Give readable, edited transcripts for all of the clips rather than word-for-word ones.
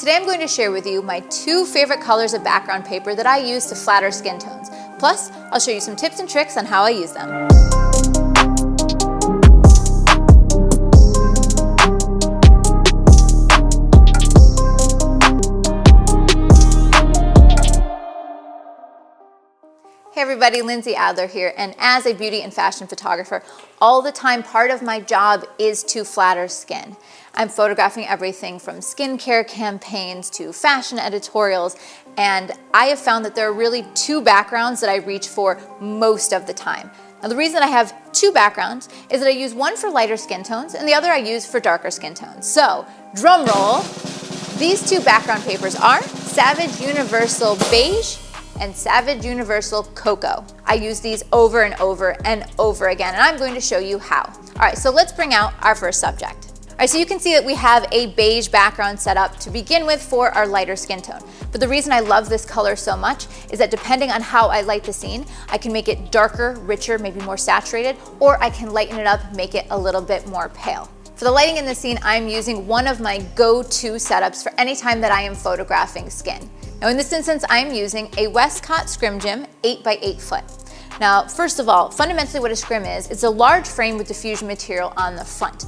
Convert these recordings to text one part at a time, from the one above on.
Today I'm going to share with you my 2 favorite colors of background paper that I use to flatter skin tones. Plus, I'll show you some tips and tricks on how I use them. Hey everybody, Lindsay Adler here, and as a beauty and fashion photographer, all the time part of my job is to flatter skin. I'm photographing everything from skincare campaigns to fashion editorials, and I have found that there are really 2 backgrounds that I reach for most of the time. Now the reason I have 2 backgrounds is that I use one for lighter skin tones and the other I use for darker skin tones. So, drum roll, these 2 background papers are Savage Universal Beige and Savage Universal Cocoa. I use these over and over and over again, and I'm going to show you how. All right, so let's bring out our first subject. All right, so you can see that we have a beige background set up to begin with for our lighter skin tone. But the reason I love this color so much is that depending on how I light the scene, I can make it darker, richer, maybe more saturated, or I can lighten it up, make it a little bit more pale. For the lighting in the scene, I'm using one of my go-to setups for any time that I am photographing skin. Now in this instance, I'm using a Westcott Scrim Jim 8x8 foot. Now, first of all, fundamentally what a scrim is, it's a large frame with diffusion material on the front.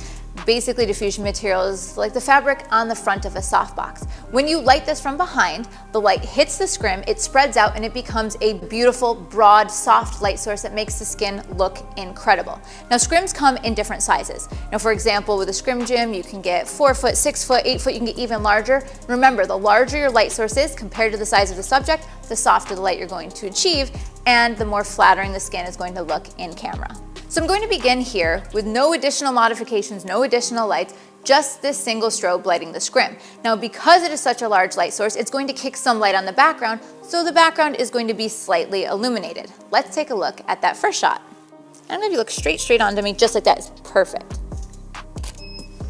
Basically, diffusion material is like the fabric on the front of a softbox. When you light this from behind, the light hits the scrim, it spreads out, and it becomes a beautiful, broad, soft light source that makes the skin look incredible. Now, scrims come in different sizes. Now, for example, with a Scrim Jim, you can get 4 foot, 6 foot, 8 foot, you can get even larger. Remember, the larger your light source is compared to the size of the subject, the softer the light you're going to achieve, and the more flattering the skin is going to look in camera. So I'm going to begin here with no additional modifications, no additional lights, just this single strobe lighting the scrim. Now because it is such a large light source, it's going to kick some light on the background, so the background is going to be slightly illuminated. Let's take a look at that first shot. And I'm going to look straight onto me, just like that. It's perfect.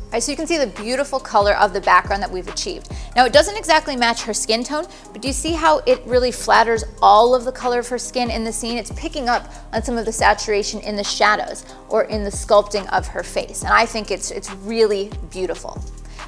All right, so you can see the beautiful color of the background that we've achieved. Now it doesn't exactly match her skin tone, but do you see how it really flatters all of the color of her skin in the scene? It's picking up on some of the saturation in the shadows or in the sculpting of her face, and I think it's really beautiful.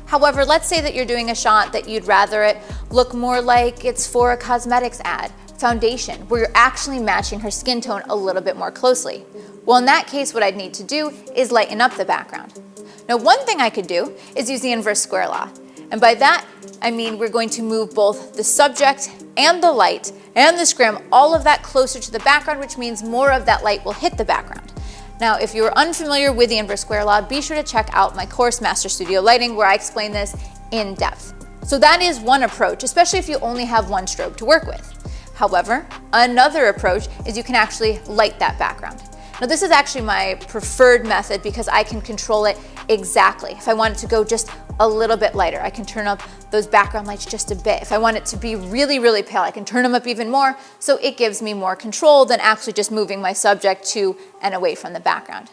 However, let's say that you're doing a shot that you'd rather it look more like it's for a cosmetics ad, foundation, where you're actually matching her skin tone a little bit more closely. Well, in that case, what I'd need to do is lighten up the background. Now, one thing I could do is use the inverse square law. And by that, I mean we're going to move both the subject and the light and the scrim, all of that closer to the background, which means more of that light will hit the background. Now, if you're unfamiliar with the inverse square law, be sure to check out my course, Master Studio Lighting, where I explain this in depth. So that is one approach, especially if you only have one strobe to work with. However, another approach is you can actually light that background. Now this is actually my preferred method because I can control it exactly. If I want it to go just a little bit lighter, I can turn up those background lights just a bit. If I want it to be really pale, I can turn them up even more, so it gives me more control than actually just moving my subject to and away from the background.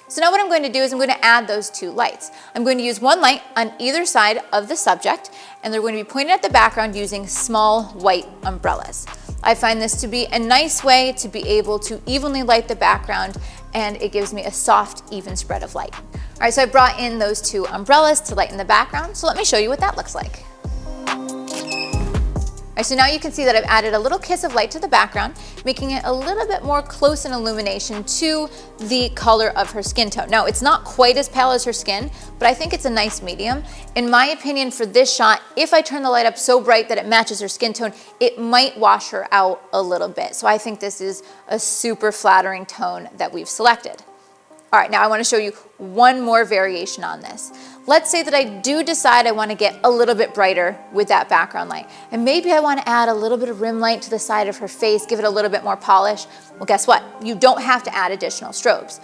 So now what I'm going to do is I'm going to add those 2 lights. I'm going to use one light on either side of the subject, and they're going to be pointed at the background using small white umbrellas. I find this to be a nice way to be able to evenly light the background, and it gives me a soft, even spread of light. All right, so I brought in those 2 umbrellas to lighten the background, so let me show you what that looks like. All right, so now you can see that I've added a little kiss of light to the background, making it a little bit more close in illumination to the color of her skin tone. Now, it's not quite as pale as her skin, but I think it's a nice medium. In my opinion, for this shot, if I turn the light up so bright that it matches her skin tone, it might wash her out a little bit. So I think this is a super flattering tone that we've selected. All right, now I want to show you one more variation on this. Let's say that I do decide I want to get a little bit brighter with that background light. And maybe I want to add a little bit of rim light to the side of her face, give it a little bit more polish. Well, guess what? You don't have to add additional strobes.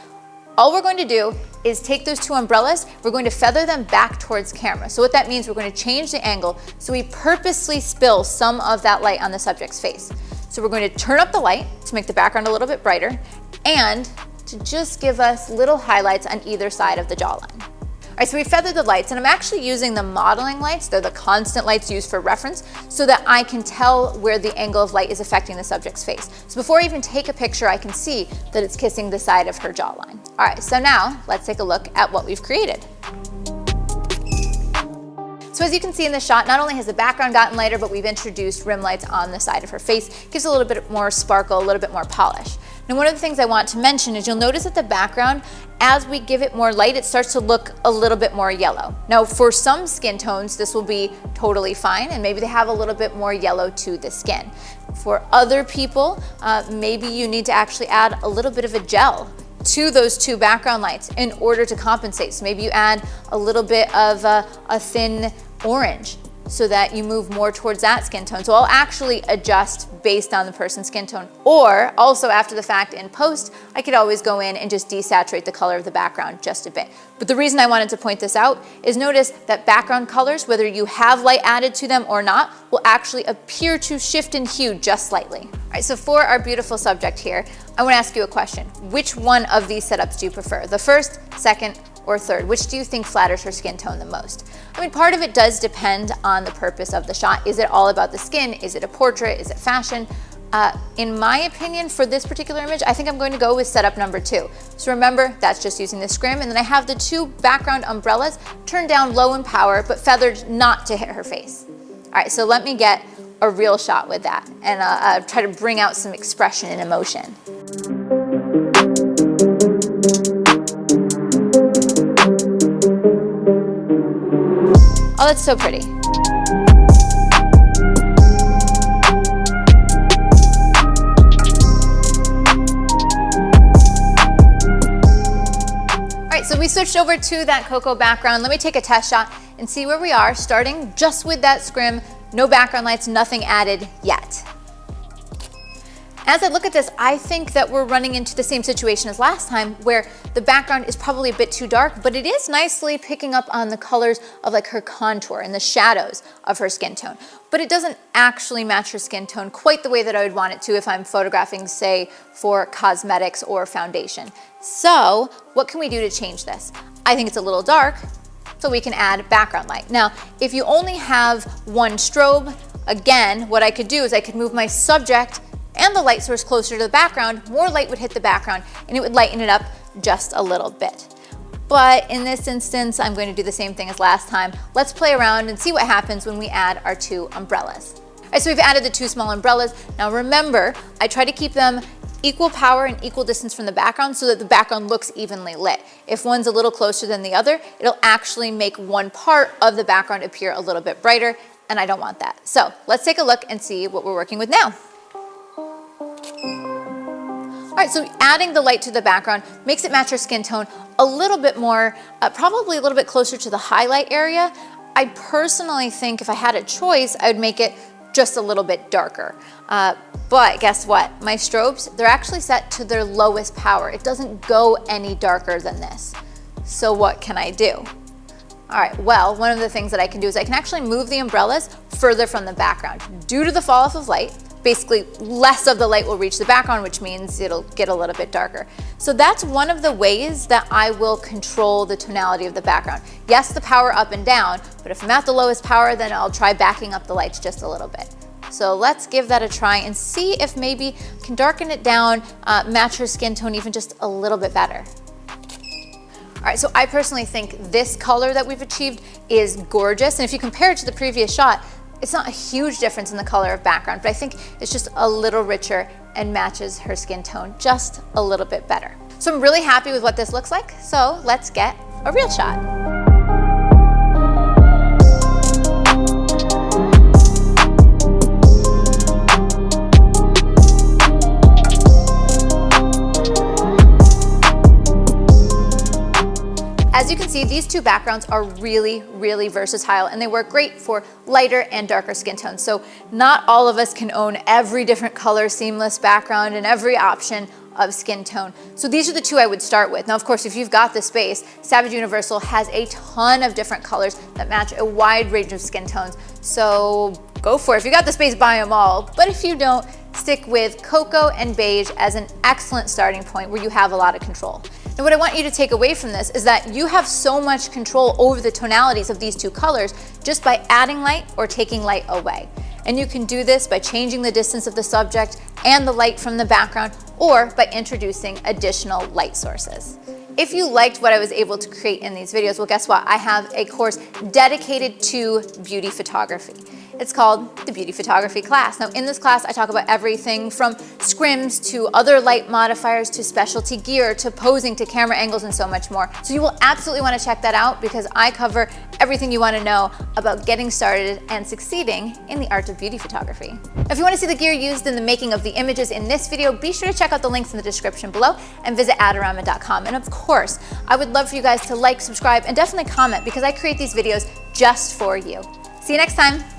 All we're going to do is take those 2 umbrellas, we're going to feather them back towards camera. So what that means, we're going to change the angle so we purposely spill some of that light on the subject's face. So we're going to turn up the light to make the background a little bit brighter and to just give us little highlights on either side of the jawline. All right, so we feathered the lights, and I'm actually using the modeling lights. They're the constant lights used for reference so that I can tell where the angle of light is affecting the subject's face. So before I even take a picture, I can see that it's kissing the side of her jawline. All right, so now let's take a look at what we've created. So as you can see in the shot, not only has the background gotten lighter, but we've introduced rim lights on the side of her face. Gives a little bit more sparkle, a little bit more polish. Now, one of the things I want to mention is you'll notice that the background, as we give it more light, it starts to look a little bit more yellow. Now, for some skin tones, this will be totally fine, and maybe they have a little bit more yellow to the skin. For other people, maybe you need to actually add a little bit of a gel to those two background lights in order to compensate. So maybe you add a little bit of a thin orange so that you move more towards that skin tone. So I'll actually adjust based on the person's skin tone. Or also after the fact in post, I could always go in and just desaturate the color of the background just a bit. But the reason I wanted to point this out is notice that background colors, whether you have light added to them or not, will actually appear to shift in hue just slightly. All right, so for our beautiful subject here, I want to ask you a question. Which one of these setups do you prefer? The first, second, or third? Which do you think flatters her skin tone the most? I mean, part of it does depend on the purpose of the shot. Is it all about the skin? Is it a portrait? Is it fashion? In my opinion, for this particular image, I think I'm going to go with setup number 2. So remember, that's just using the scrim, and then I have the two background umbrellas turned down low in power, but feathered not to hit her face. All right, so let me get a real shot with that, and try to bring out some expression and emotion. Oh, that's so pretty. All right, so we switched over to that cocoa background. Let me take a test shot and see where we are, starting just with that scrim, no background lights, nothing added yet. As I look at this, I think that we're running into the same situation as last time, where the background is probably a bit too dark, but it is nicely picking up on the colors of like her contour and the shadows of her skin tone. But it doesn't actually match her skin tone quite the way that I would want it to if I'm photographing, say, for cosmetics or foundation. So what can we do to change this? I think it's a little dark, so we can add background light. Now, if you only have one strobe, again, what I could do is I could move my subject and the light source closer to the background. More light would hit the background and it would lighten it up just a little bit. But in this instance, I'm going to do the same thing as last time. Let's play around and see what happens when we add our two umbrellas. All right, so we've added the two small umbrellas. Now remember, I try to keep them equal power and equal distance from the background so that the background looks evenly lit. If one's a little closer than the other, it'll actually make one part of the background appear a little bit brighter, and I don't want that. So let's take a look and see what we're working with now. All right, so adding the light to the background makes it match her skin tone a little bit more, probably a little bit closer to the highlight area. I personally think if I had a choice, I would make it just a little bit darker. But guess what? My strobes, they're actually set to their lowest power. It doesn't go any darker than this. So what can I do? All right, well, one of the things that I can do is I can actually move the umbrellas further from the background. Due to the fall off of light, basically less of the light will reach the background, which means it'll get a little bit darker. So that's one of the ways that I will control the tonality of the background. Yes, the power up and down, but if I'm at the lowest power, then I'll try backing up the lights just a little bit. So let's give that a try and see if maybe I can darken it down, match her skin tone even just a little bit better. All right, so I personally think this color that we've achieved is gorgeous. And if you compare it to the previous shot, it's not a huge difference in the color of background, but I think it's just a little richer and matches her skin tone just a little bit better. So I'm really happy with what this looks like. So let's get a real shot. As you can see, these two backgrounds are really, really versatile, and they work great for lighter and darker skin tones. So not all of us can own every different color seamless background and every option of skin tone. So these are the two I would start with. Now, of course, if you've got the space, Savage Universal has a ton of different colors that match a wide range of skin tones. So go for it. If you got the space, buy them all. But if you don't, stick with Cocoa and Beige as an excellent starting point where you have a lot of control. And what I want you to take away from this is that you have so much control over the tonalities of these two colors just by adding light or taking light away. And you can do this by changing the distance of the subject and the light from the background, or by introducing additional light sources. If you liked what I was able to create in these videos, well, guess what? I have a course dedicated to beauty photography. It's called the Beauty Photography class. Now in this class, I talk about everything from scrims to other light modifiers to specialty gear to posing to camera angles and so much more. So you will absolutely want to check that out because I cover everything you want to know about getting started and succeeding in the art of beauty photography. If you want to see the gear used in the making of the images in this video, be sure to check out the links in the description below and visit adorama.com. And of course, I would love for you guys to like, subscribe, and definitely comment because I create these videos just for you. See you next time.